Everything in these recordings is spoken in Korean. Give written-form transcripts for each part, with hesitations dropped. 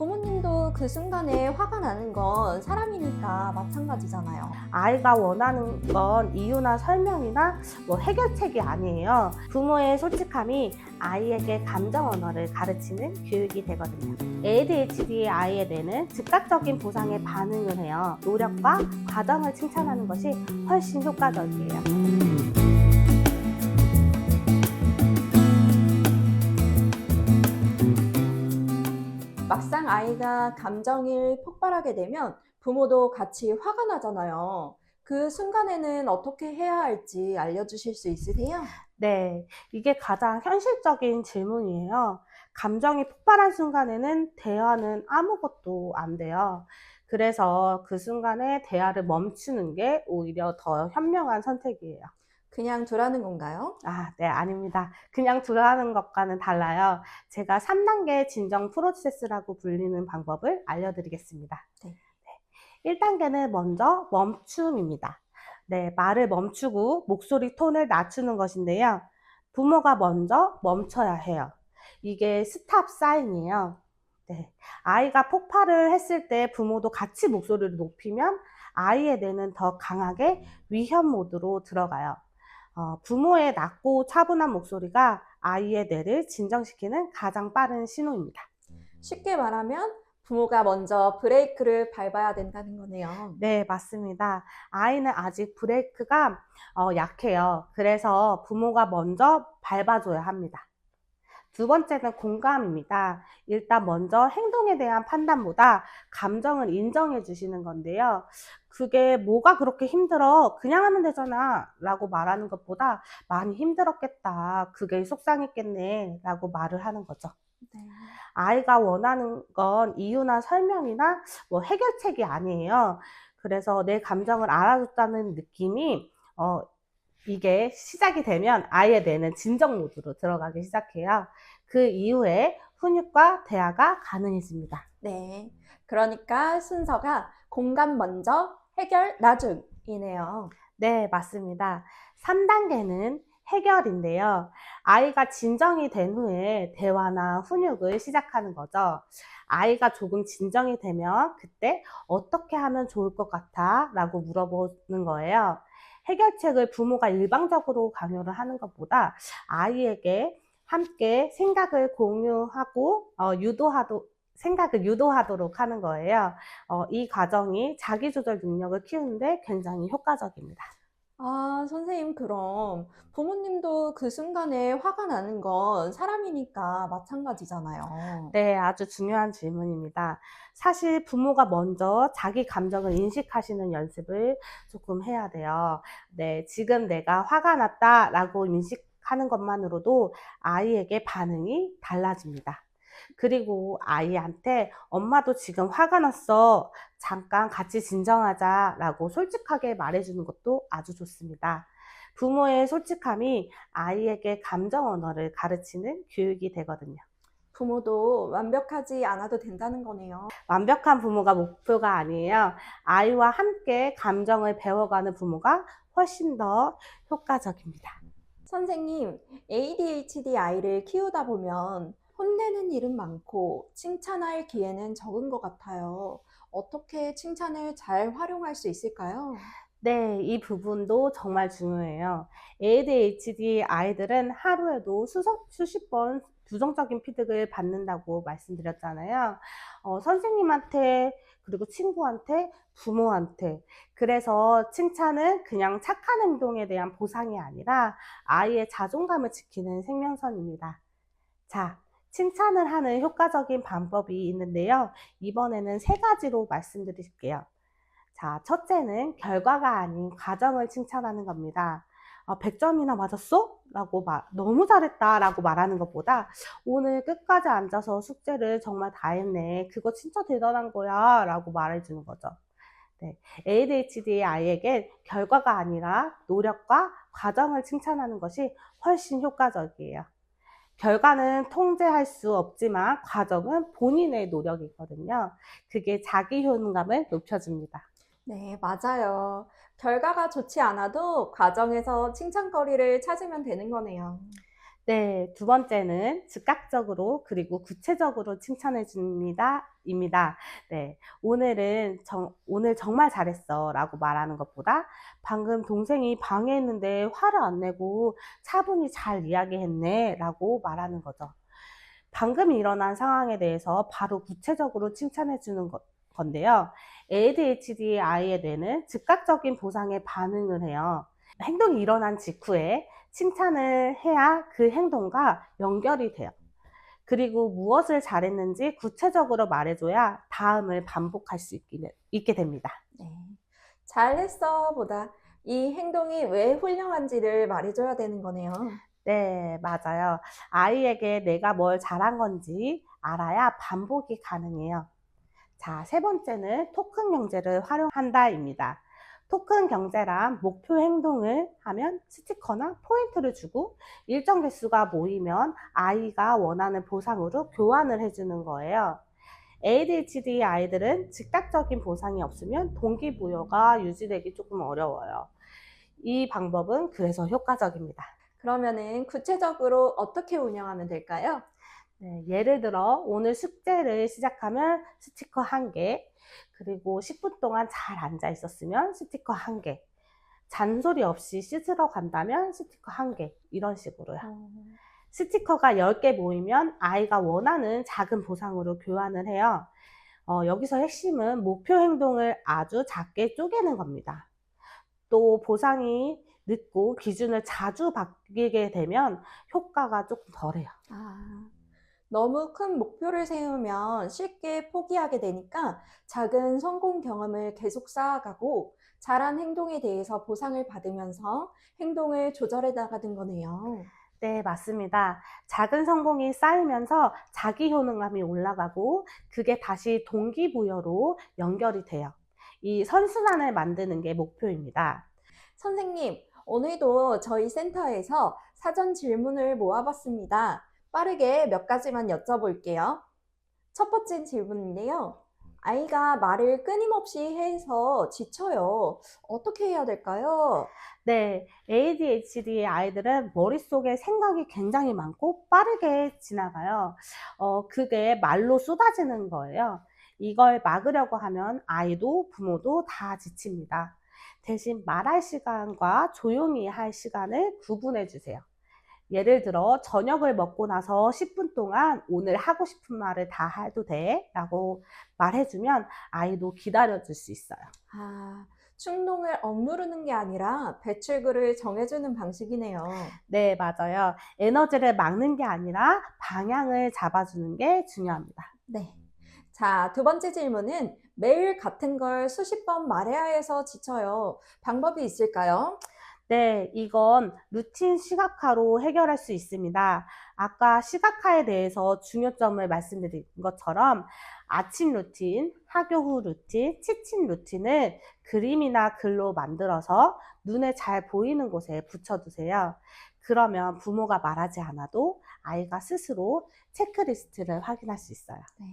부모님도 그 순간에 화가 나는 건 사람이니까 마찬가지잖아요. 아이가 원하는 건 이유나 설명이나 해결책이 아니에요. 부모의 솔직함이 아이에게 감정 언어를 가르치는 교육이 되거든요. ADHD 아이의 뇌는 즉각적인 보상에 반응을 해요. 노력과 과정을 칭찬하는 것이 훨씬 효과적이에요. 막상 아이가 감정이 폭발하게 되면 부모도 같이 화가 나잖아요. 그 순간에는 어떻게 해야 할지 알려주실 수 있으세요? 네, 이게 가장 현실적인 질문이에요. 감정이 폭발한 순간에는 대화는 아무것도 안 돼요. 그래서 그 순간에 대화를 멈추는 게 오히려 더 현명한 선택이에요. 그냥 두라는 건가요? 네, 아닙니다. 그냥 들어가는 것과는 달라요. 제가 3단계 진정 프로세스라고 불리는 방법을 알려드리겠습니다. 네. 1단계는 먼저 멈춤입니다. 네, 말을 멈추고 목소리 톤을 낮추는 것인데요. 부모가 먼저 멈춰야 해요. 이게 스탑 사인이에요. 네, 아이가 폭발을 했을 때 부모도 같이 목소리를 높이면 아이의 뇌는 더 강하게 위협 모드로 들어가요. 부모의 낮고 차분한 목소리가 아이의 뇌를 진정시키는 가장 빠른 신호입니다. 쉽게 말하면 부모가 먼저 브레이크를 밟아야 된다는 거네요. 네, 맞습니다. 아이는 아직 브레이크가 약해요. 그래서 부모가 먼저 밟아줘야 합니다. 두 번째는 공감입니다. 일단 먼저 행동에 대한 판단보다 감정을 인정해 주시는 건데요. 그게 뭐가 그렇게 힘들어? 그냥 하면 되잖아. 라고 말하는 것보다 많이 힘들었겠다. 그게 속상했겠네. 라고 말을 하는 거죠. 네. 아이가 원하는 건 이유나 설명이나 해결책이 아니에요. 그래서 내 감정을 알아줬다는 느낌이 이게 시작이 되면 아이의 뇌는 진정 모드로 들어가기 시작해요. 그 이후에 훈육과 대화가 가능해집니다. 네. 그러니까 순서가 공감 먼저, 해결 나중이네요. 네, 맞습니다. 3단계는 해결인데요. 아이가 진정이 된 후에 대화나 훈육을 시작하는 거죠. 아이가 조금 진정이 되면 그때 어떻게 하면 좋을 것 같아? 라고 물어보는 거예요. 해결책을 부모가 일방적으로 강요를 하는 것보다 아이에게 함께 생각을 공유하고 생각을 유도하도록 하는 거예요. 이 과정이 자기조절 능력을 키우는데 굉장히 효과적입니다. 아, 선생님, 그럼 부모님도 그 순간에 화가 나는 건 사람이니까 마찬가지잖아요. 네, 아주 중요한 질문입니다. 사실 부모가 먼저 자기 감정을 인식하시는 연습을 조금 해야 돼요. 네, 지금 내가 화가 났다라고 인식하는 것만으로도 아이에게 반응이 달라집니다. 그리고 아이한테 엄마도 지금 화가 났어. 잠깐 같이 진정하자라고 솔직하게 말해주는 것도 아주 좋습니다. 부모의 솔직함이 아이에게 감정 언어를 가르치는 교육이 되거든요. 부모도 완벽하지 않아도 된다는 거네요. 완벽한 부모가 목표가 아니에요. 아이와 함께 감정을 배워가는 부모가 훨씬 더 효과적입니다. 선생님, ADHD 아이를 키우다 보면 혼내는 일은 많고 칭찬할 기회는 적은 것 같아요. 어떻게 칭찬을 잘 활용할 수 있을까요? 네, 이 부분도 정말 중요해요. ADHD 아이들은 하루에도 수십 번 부정적인 피드백을 받는다고 말씀드렸잖아요. 선생님한테, 그리고 친구한테, 부모한테. 그래서 칭찬은 그냥 착한 행동에 대한 보상이 아니라 아이의 자존감을 지키는 생명선입니다. 자, 칭찬을 하는 효과적인 방법이 있는데요. 이번에는 3가지로 말씀드릴게요. 자, 첫째는 결과가 아닌 과정을 칭찬하는 겁니다. 100점이나 맞았어? 너무 잘했다 라고 말하는 것보다 오늘 끝까지 앉아서 숙제를 정말 다 했네. 그거 진짜 대단한 거야 라고 말해주는 거죠. 네, ADHD 아이에게 결과가 아니라 노력과 과정을 칭찬하는 것이 훨씬 효과적이에요. 결과는 통제할 수 없지만 과정은 본인의 노력이거든요. 그게 자기 효능감을 높여줍니다. 네, 맞아요. 결과가 좋지 않아도 과정에서 칭찬거리를 찾으면 되는 거네요. 네, 두 번째는 즉각적으로 그리고 구체적으로 칭찬해 줍니다. 입니다. 네, 오늘 정말 잘했어라고 말하는 것보다 방금 동생이 방해했는데 화를 안 내고 차분히 잘 이야기했네라고 말하는 거죠. 방금 일어난 상황에 대해서 바로 구체적으로 칭찬해 주는 건데요. ADHD 아이의 뇌는 즉각적인 보상에 반응을 해요. 행동이 일어난 직후에 칭찬을 해야 그 행동과 연결이 돼요. 그리고 무엇을 잘했는지 구체적으로 말해줘야 다음을 반복할 수 있게 됩니다. 네. 잘했어 보다 이 행동이 왜 훌륭한지를 말해줘야 되는 거네요. 네, 맞아요. 아이에게 내가 뭘 잘한 건지 알아야 반복이 가능해요. 자, 세 번째는 토큰 경제를 활용한다입니다. 토큰 경제란 목표 행동을 하면 스티커나 포인트를 주고 일정 개수가 모이면 아이가 원하는 보상으로 교환을 해주는 거예요. ADHD 아이들은 즉각적인 보상이 없으면 동기부여가 유지되기 조금 어려워요. 이 방법은 그래서 효과적입니다. 그러면은 구체적으로 어떻게 운영하면 될까요? 네, 예를 들어 오늘 숙제를 시작하면 스티커 1개, 그리고 10분 동안 잘 앉아 있었으면 스티커 1개, 잔소리 없이 씻으러 간다면 스티커 1개, 이런 식으로요. 스티커가 10개 모이면 아이가 원하는 작은 보상으로 교환을 해요. 여기서 핵심은 목표 행동을 아주 작게 쪼개는 겁니다. 또 보상이 늦고 기준을 자주 바뀌게 되면 효과가 조금 덜해요. 아, 너무 큰 목표를 세우면 쉽게 포기하게 되니까 작은 성공 경험을 계속 쌓아가고 잘한 행동에 대해서 보상을 받으면서 행동을 조절해 나가는 거네요. 네, 맞습니다. 작은 성공이 쌓이면서 자기 효능감이 올라가고 그게 다시 동기부여로 연결이 돼요. 이 선순환을 만드는 게 목표입니다. 선생님, 오늘도 저희 센터에서 사전 질문을 모아봤습니다. 빠르게 몇 가지만 여쭤볼게요. 첫 번째 질문인데요. 아이가 말을 끊임없이 해서 지쳐요. 어떻게 해야 될까요? 네, ADHD 아이들은 머릿속에 생각이 굉장히 많고 빠르게 지나가요. 그게 말로 쏟아지는 거예요. 이걸 막으려고 하면 아이도 부모도 다 지칩니다. 대신 말할 시간과 조용히 할 시간을 구분해 주세요. 예를 들어 저녁을 먹고 나서 10분 동안 오늘 하고 싶은 말을 다 해도 돼 라고 말해주면 아이도 기다려줄 수 있어요. 아, 충동을 억누르는 게 아니라 배출구를 정해주는 방식이네요. 네, 맞아요. 에너지를 막는 게 아니라 방향을 잡아주는 게 중요합니다. 네. 자, 두 번째 질문은 매일 같은 걸 수십 번 말해야 해서 지쳐요. 방법이 있을까요? 네, 이건 루틴 시각화로 해결할 수 있습니다. 아까 시각화에 대해서 중요점을 말씀드린 것처럼 아침 루틴, 학교 후 루틴, 취침 루틴을 그림이나 글로 만들어서 눈에 잘 보이는 곳에 붙여두세요. 그러면 부모가 말하지 않아도 아이가 스스로 체크리스트를 확인할 수 있어요. 네.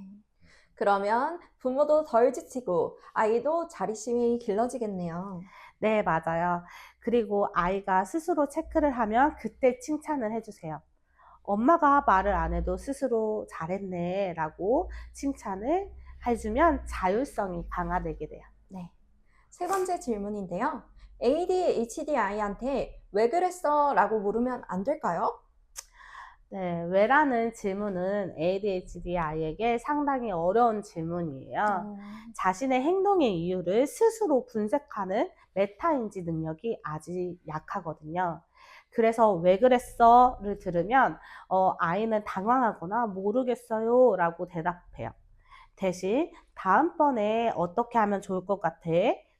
그러면 부모도 덜 지치고 아이도 자립심이 길러지겠네요. 네, 맞아요. 그리고 아이가 스스로 체크를 하면 그때 칭찬을 해주세요. 엄마가 말을 안 해도 스스로 잘했네 라고 칭찬을 해주면 자율성이 강화되게 돼요. 네. 세 번째 질문인데요. ADHD 아이한테 왜 그랬어? 라고 물으면 안 될까요? 네, 왜라는 질문은 ADHD 아이에게 상당히 어려운 질문이에요. 어, 자신의 행동의 이유를 스스로 분석하는 메타인지 능력이 아직 약하거든요. 그래서 왜 그랬어를 들으면 아이는 당황하거나 모르겠어요 라고 대답해요. 대신 다음번에 어떻게 하면 좋을 것 같아?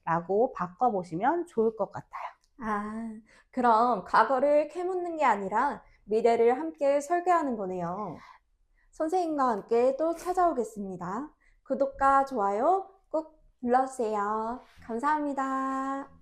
라고 바꿔보시면 좋을 것 같아요. 아, 그럼 과거를 캐묻는 게 아니라 미래를 함께 설계하는 거네요. 선생님과 함께 또 찾아오겠습니다. 구독과 좋아요 꼭 눌러주세요. 감사합니다.